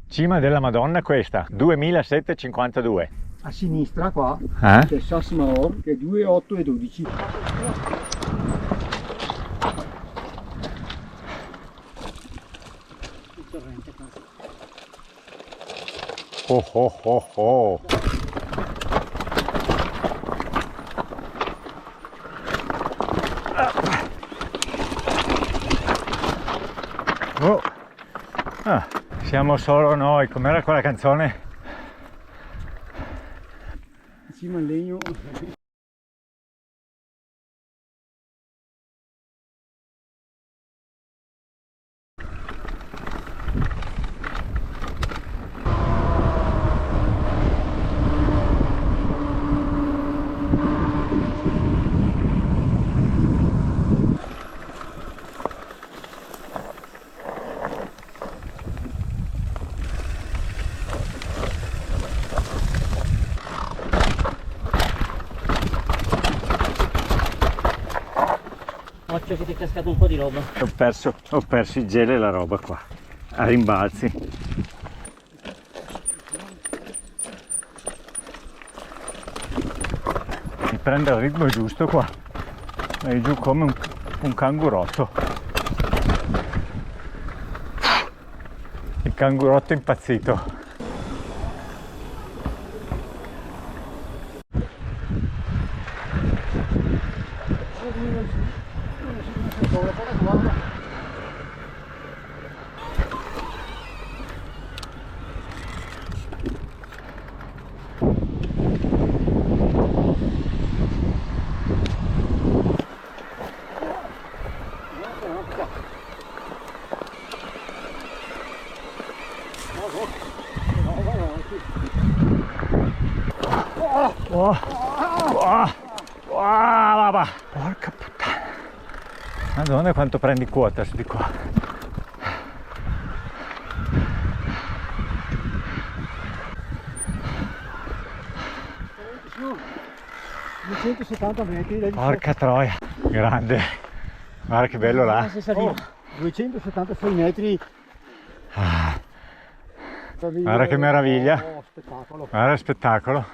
Cima della Madonna questa, 2752. A sinistra qua Eh? c'è Sas Maor che è 2,8 e 12. Oh oh oh oh. Oh. Ah, siamo solo noi, com'era quella canzone? Insieme al legno. Occhio che ti è cascato un po' di roba. Ho perso il gelo e la roba qua, a rimbalzi. Mi prende il ritmo giusto qua, vai giù come un cangurotto. Il cangurotto impazzito. Porca puttana, Madonna quanto prendi quota su di qua. Sono 270 metri da Porca troia, grande, guarda che bello là. 276 metri. Guarda che meraviglia. Oh, spettacolo. Guarda il spettacolo.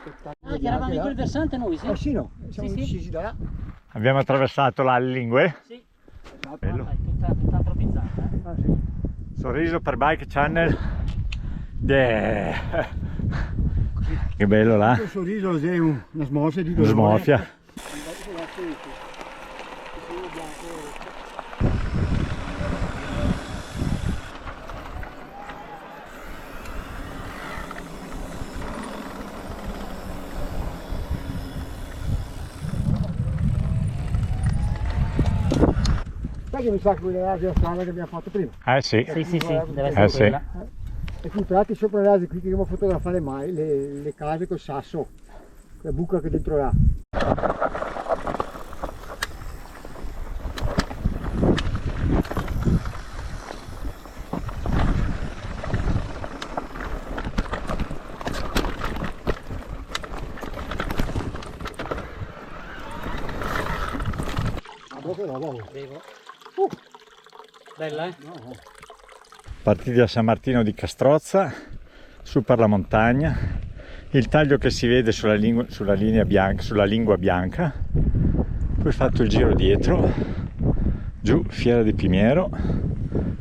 Ah, che eravamo in quel versante noi, sì? Sì, no, siamo Sì, sì. scesi da là. Abbiamo attraversato là le lingue. Sì. Bello. Dai, tutta antropizzata, eh? Ah, sì. Sorriso per Bike Channel. Che bello là. Il sorriso è una smorfia di Una dolore. smorfia. Sai che mi sa che quella è la strada che abbiamo fatto prima. Sì. Sì, sì, sì, deve essere Sì. quella. E qui tratti sopra le case qui che dobbiamo fotografare mai, le case col sasso, la buca che dentro là. Ma che roba, oh. Bevo. Bella, eh? No. Partiti da San Martino di Castrozza, su per la montagna, il taglio che si vede sulla linea bianca, sulla lingua bianca, poi fatto il giro dietro, giù Fiera di Pimiero,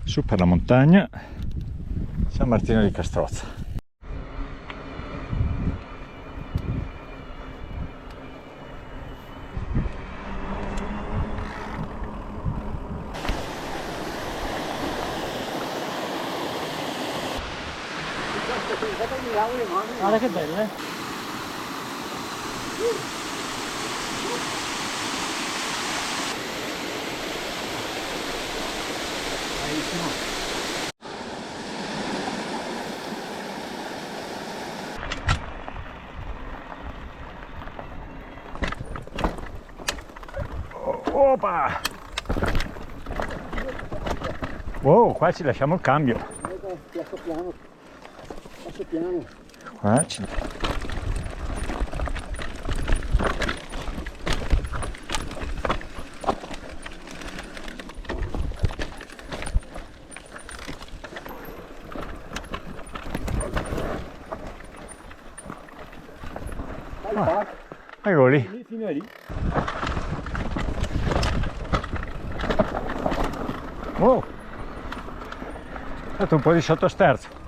su per la montagna, San Martino di Castrozza. Guarda che bella, eh? Opa! Wow, qua ci lasciamo il cambio. Passo piano, passo piano. Qua ci... Eccolo lì. Lì, fino a lì. Oh! È stato un po' di sottosterzo.